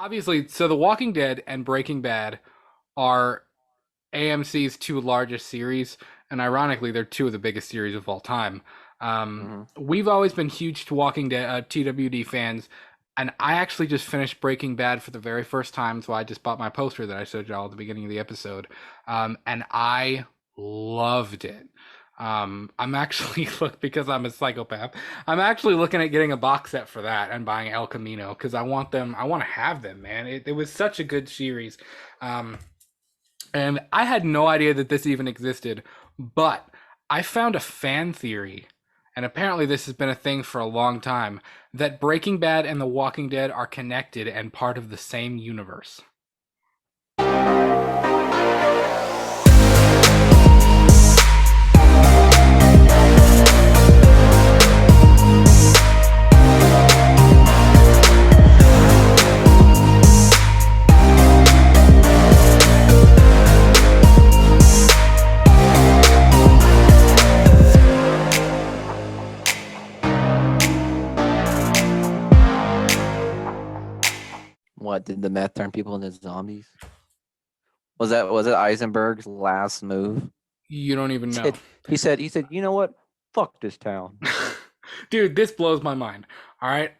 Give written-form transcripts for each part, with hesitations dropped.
obviously, so The Walking Dead and Breaking Bad are AMC's two largest series, and ironically, they're two of the biggest series of all time. Hmm. We've always been huge Walking Dead TWD fans, and I actually just finished Breaking Bad for the very first time, so I just bought my poster that I showed y'all at the beginning of the episode, and I loved it. I'm actually look because I'm a psychopath. I'm actually looking at getting a box set for that and buying El Camino because I want them. I want to have them, man. It was such a good series. Um, and I had no idea that this even existed, but I found a fan theory, and apparently this has been a thing for a long time, that Breaking Bad and The Walking Dead are connected and part of the same universe. What did the meth turn people into zombies? Was it Eisenberg's last move? You don't even know. Said he said, you know what? Fuck this town. Dude, this blows my mind. All right.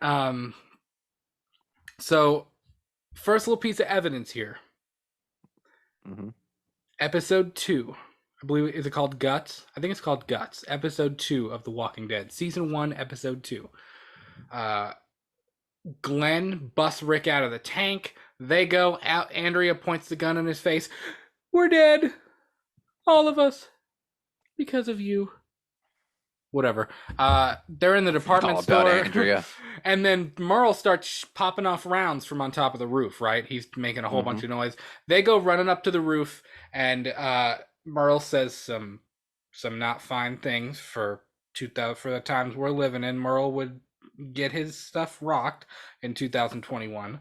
So first little piece of evidence here. Hmm. Episode 2. I believe is it called Guts? I think it's called Guts. Episode 2 of The Walking Dead. Season 1, episode 2. Uh Glenn busts Rick out of the tank. They go out. Andrea points the gun in his face. We're dead. All of us. Because of you. Whatever. They're in the department All about store. Andrea. And then Merle starts popping off rounds from on top of the roof, right? He's making a whole Hmm. bunch of noise. They go running up to the roof, and Merle says some not fine things for 2000 for the times we're living in. Merle would get his stuff rocked in 2021.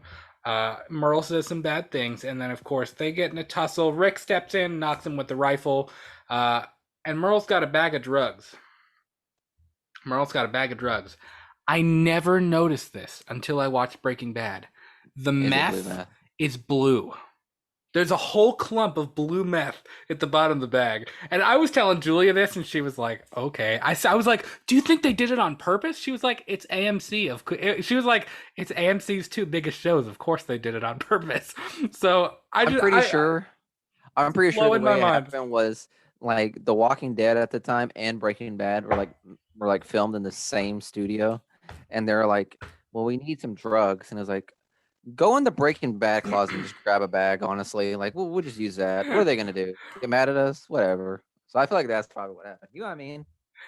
Merle says some bad things, and then of course they get in a tussle. Rick steps in, knocks him with the rifle, and Merle's got a bag of drugs. Merle's got a bag of drugs. I never noticed this until I watched Breaking Bad. The Is it blue meth meth? is blue. There's a whole clump of blue meth at the bottom of the bag. And I was telling Julia this, and she was like, okay. I was like, do you think they did it on purpose? She was like, it's AMC. She was like, it's AMC's two biggest shows. Of course they did it on purpose. So I'm pretty I sure. I'm pretty sure the blowing my way it mind. happened was like The Walking Dead at the time and Breaking Bad were like filmed in the same studio, and they're like, "Well, we need some drugs," and it was like, "Go in the Breaking Bad closet and just grab a bag." Honestly, like we'll just use that. What are they gonna do? Get mad at us? Whatever. So I feel like that's probably what happened. You know what I mean?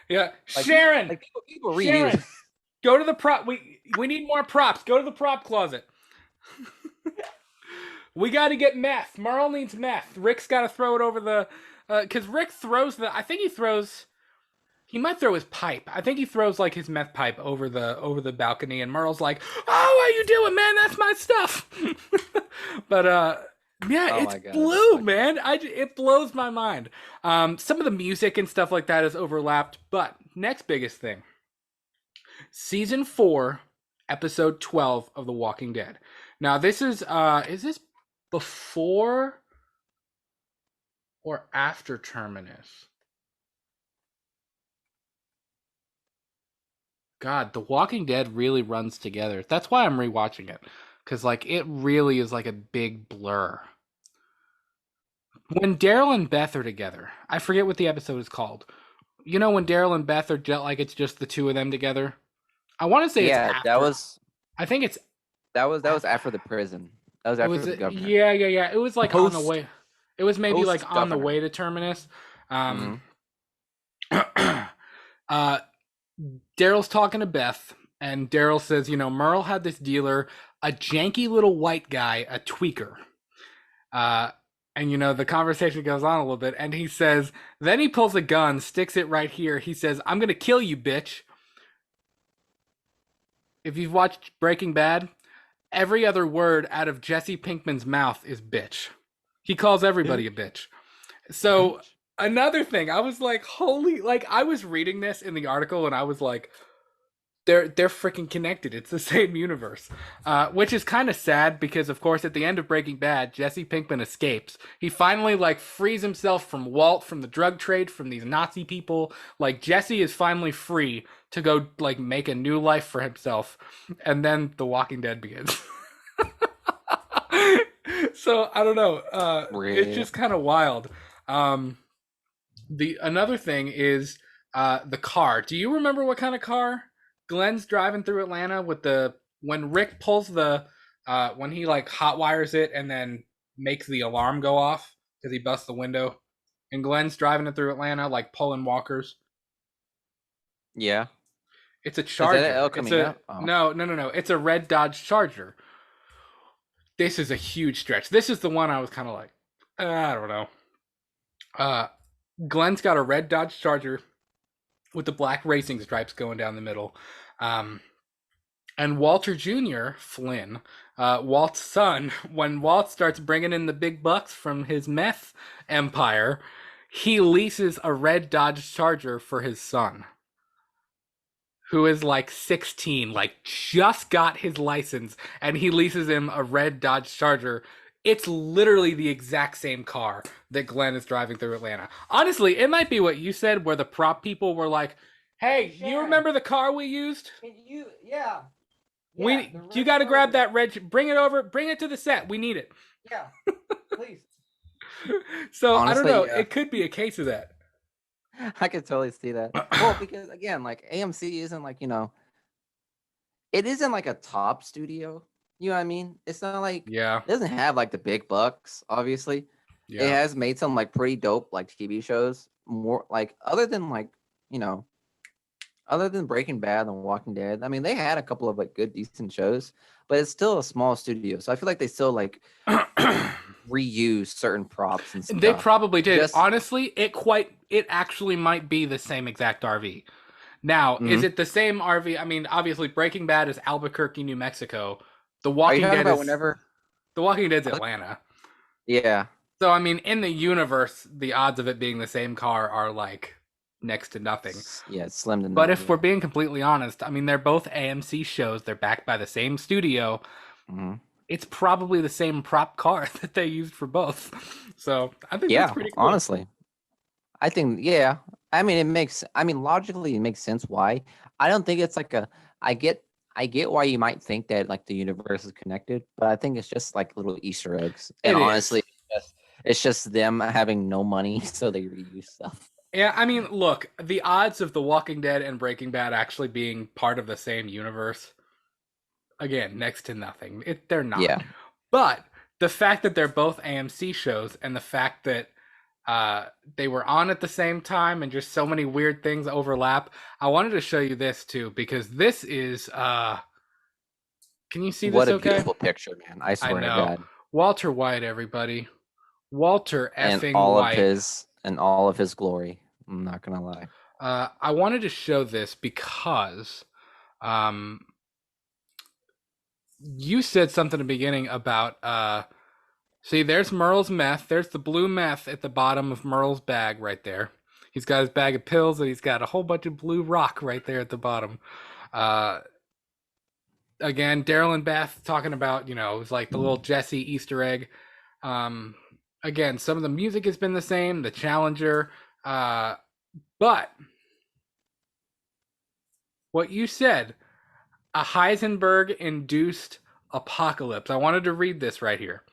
Yeah. Like people, Sharon! like people reuse. Sharon! Go to the prop. We need more props. Go to the prop closet. We got to get meth. Merle needs meth. Rick's got to throw it over the. Because Rick throws the. I think he throws. He might throw his pipe. I think he throws like his meth pipe over the balcony, and Merle's like, "Oh, what are you doing, man? That's my stuff." But yeah, Oh it's my god, that's blue, fucking. man. It blows my mind. Some of the music and stuff like that is overlapped, but next biggest thing, season 4, episode 12 of The Walking Dead. Now this is this before or after Terminus? God, The Walking Dead really runs together. That's why I'm rewatching it. Cause like it really is like a big blur. When Daryl and Beth are together, I forget what the episode is called. You know when Daryl and Beth are like it's just the two of them together? I want to say it's Yeah, that after. was I think it's that was after the prison. That was it after was the government. yeah. It was like on the Post way. It was maybe post like on the governor. way to Terminus. Um Hmm. uh Daryl's talking to Beth, and Daryl says, Merle had this dealer, a janky little white guy, a tweaker. Uh, and the conversation goes on a little bit, and he says, then he pulls a gun, sticks it right here. He says, I'm gonna kill you, bitch. If you've watched Breaking Bad, every other word out of Jesse Pinkman's mouth is bitch. He calls everybody a bitch. So Bitch. another thing, I was like, holy, like I was reading this in the article and I was like, they're freaking connected. It's the same universe, which is kind of sad because, of course, at the end of Breaking Bad, Jesse Pinkman escapes. He finally like frees himself from Walt, from the drug trade, from these Nazi people. Like Jesse is finally free to go like make a new life for himself, and then The Walking Dead begins. So I don't know. It's Really? just kind of wild. Um, the another thing is the car. Do you remember what kind of car Glenn's driving through Atlanta with the when Rick pulls the when he like hot wires it and then makes the alarm go off because he busts the window and Glenn's driving it through Atlanta like pulling walkers. Yeah. It's a Is that Charger. El It's a Camino? Oh, no. It's a red Dodge Charger. This is a huge stretch. This is the one I was kind of like, I don't know. Uh, Glenn's got a red Dodge Charger with the black racing stripes going down the middle. Um, and Walter Jr., Flynn, Walt's son, when Walt starts bringing in the big bucks from his meth empire, he leases a red Dodge Charger for his son, who is like 16, like just got his license, and he leases him a red Dodge Charger. It's literally the exact same car that Glenn is driving through Atlanta. Honestly, it might be what you said, where the prop people were like, "Hey, you remember the car we used? can you? Yeah. Yeah. The You red got to grab Charger. that red. Bring it over. Bring it to the set. We need it." Yeah. Please. So I don't know. Honestly, yeah. It could be a case of that. I could totally see that. Well, because again, like AMC isn't like, it isn't like a top studio. You know what I mean? It's not like Yeah, it doesn't have like the big bucks, obviously. It yeah. has made some like pretty dope like TV shows. More like you know, other than Breaking Bad and Walking Dead. I mean, they had a couple of like good decent shows, but it's still a small studio. So I feel like they still like reuse certain props and They stuff. probably did. Just Honestly, it actually might be the same exact RV. Now, is Mhm. it the same RV? I mean, obviously Breaking Bad is Albuquerque, New Mexico. Are you talking about whenever The Walking Dead's Atlanta. yeah. So I mean, in the universe, the odds of it being the same car are like next to nothing. Yeah, it's slim to But none. if we're Yeah. being completely honest, I mean, they're both AMC shows. They're backed by the same studio. Hmm. It's probably the same prop car that they used for both. So I think that's Yeah, pretty cool. honestly, I think yeah. I mean, logically it makes sense why. I don't think it's like a. I get, I get why you might think that like the universe is connected, but I think it's just like little Easter eggs. And It is. honestly, it's just them having no money, so they reuse stuff. Yeah, I mean, look, the odds of The Walking Dead and Breaking Bad actually being part of the same universe, again, next to nothing. They're not. Yeah, But the fact that they're both AMC shows and the fact that they were on at the same time and just so many weird things overlap, I wanted to show you this too because this is can you see what this a okay? beautiful picture, man! I I swear to know. God, Walter White, everybody. Walter and effing all of White. his glory. I'm not gonna lie. I wanted to show this because um, you said something at the beginning about see, there's Merle's meth. There's the blue meth at the bottom of Merle's bag right there. He's got his bag of pills and he's got a whole bunch of blue rock right there at the bottom. Uh, again, Daryl and Beth talking about, it was like the little Jesse Easter egg. Um, again, some of the music has been the same, the Challenger, but what you said, a Heisenberg induced apocalypse. I wanted to read this right here.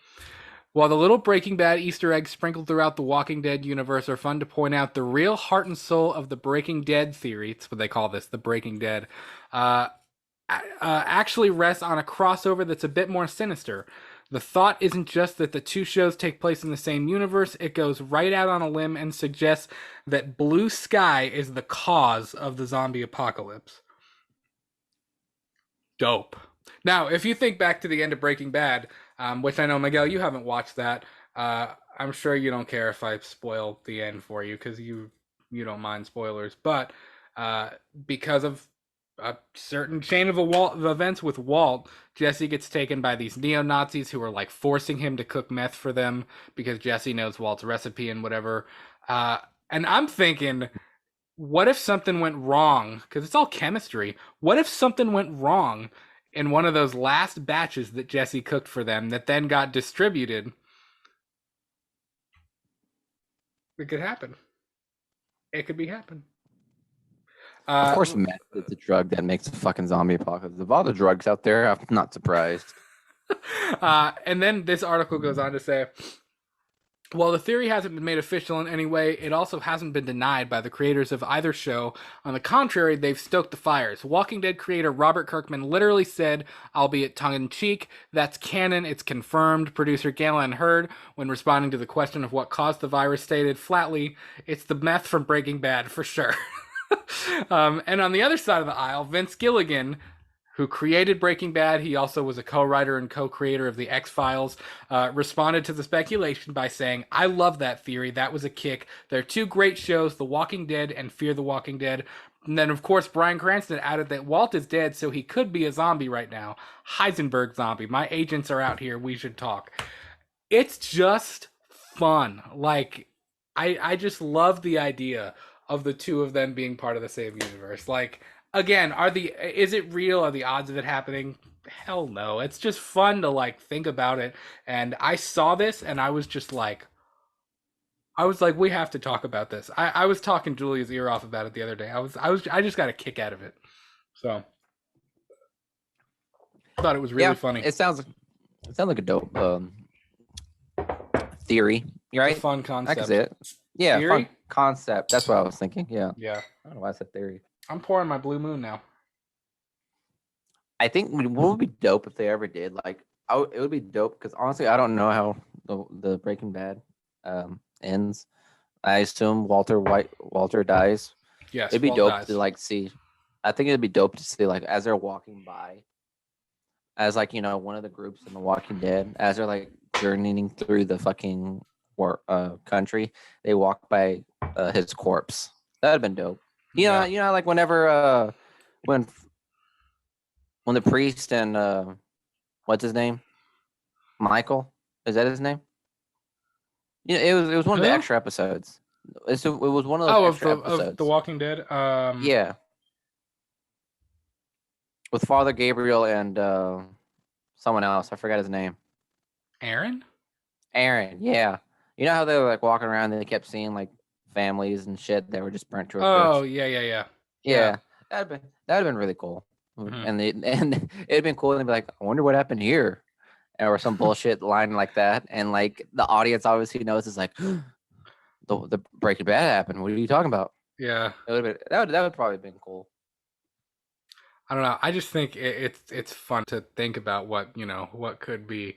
While the little Breaking Bad Easter eggs sprinkled throughout the Walking Dead universe are fun to point out, the real heart and soul of the Breaking Dead theory, it's what they call this, the Breaking Dead, actually rests on a crossover that's a bit more sinister. The thought isn't just that the two shows take place in the same universe, it goes right out on a limb and suggests that Blue Sky is the cause of the zombie apocalypse. Dope. Now, if you think back to the end of Breaking Bad, which I know, Miguel, you haven't watched that. I'm sure you don't care if I spoil the end for you because you don't mind spoilers. But uh, because of a certain chain of events with Walt, Jesse gets taken by these neo Nazis who are like forcing him to cook meth for them because Jesse knows Walt's recipe and whatever. Uh, and I'm thinking what if something went wrong? Because it's all chemistry. What if something went wrong in one of those last batches that Jesse cooked for them that then got distributed? It could happen. It could be happen. Of Uh, course, meth is the drug that makes a fucking zombie apocalypse. Of all the drugs out there, I'm not surprised. and then this article goes on to say, while the theory hasn't been made official in any way, it also hasn't been denied by the creators of either show. On the contrary, they've stoked the fires. Walking Dead creator Robert Kirkman literally said, albeit tongue in cheek, that's canon, it's confirmed. Producer Galen Hurd, when responding to the question of what caused the virus, stated flatly, it's the meth from Breaking Bad for sure. And on the other side of the aisle, Vince Gilligan, who created Breaking Bad, he also was a co-writer and co-creator of the X-Files, responded to the speculation by saying, I love that theory. That was a kick. There are two great shows, The Walking Dead and Fear the Walking Dead. And then, of course, Bryan Cranston added that Walt is dead, so he could be a zombie right now. Heisenberg zombie. My agents are out here. We should talk. It's just fun. Like, I just love the idea of the two of them being part of the same universe. Like, again, is it real? Are the odds of it happening? Hell no. It's just fun to like think about it. And I saw this and I was like, we have to talk about this. I was talking Julia's ear off about it the other day. I just got a kick out of it. So I thought it was really Yeah, funny. it sounds like a dope theory. You're right. It's a fun I concept. can see it. Yeah, Theory? fun concept. That's what I was thinking. Yeah. Yeah. I don't know why I said theory. I'm pouring my blue moon now. I think what would be dope if they ever did, like, it would be dope because honestly, I don't know how the Breaking Bad ends. I assume Walter dies. Yes, It'd be Walt dope dies. to like see. I think it'd be dope to see like as they're walking by, as like one of the groups in The Walking Dead, as they're like journeying through the fucking country, they walk by his corpse. That'd have been dope. Yeah. Like whenever when when the priest and what's his name? Michael? Is that his name? Yeah, it was one of the Who? extra episodes. It was one of those extra episodes. Of the Walking Dead. Yeah. With Father Gabriel and someone else. I forgot his name. Aaron. Aaron, yeah. You know how they were like walking around and they kept seeing like families and shit that were just burnt to a Oh crisp. yeah. Yeah. That'd have been really cool. Mhm. And it'd been cool and they'd be like, I wonder what happened here. Or some bullshit line like that. And like the audience obviously knows it's like the Breaking Bad happened. What are you talking about? Yeah. It would have been that would probably have been cool. I don't know. I just think it's fun to think about what could be.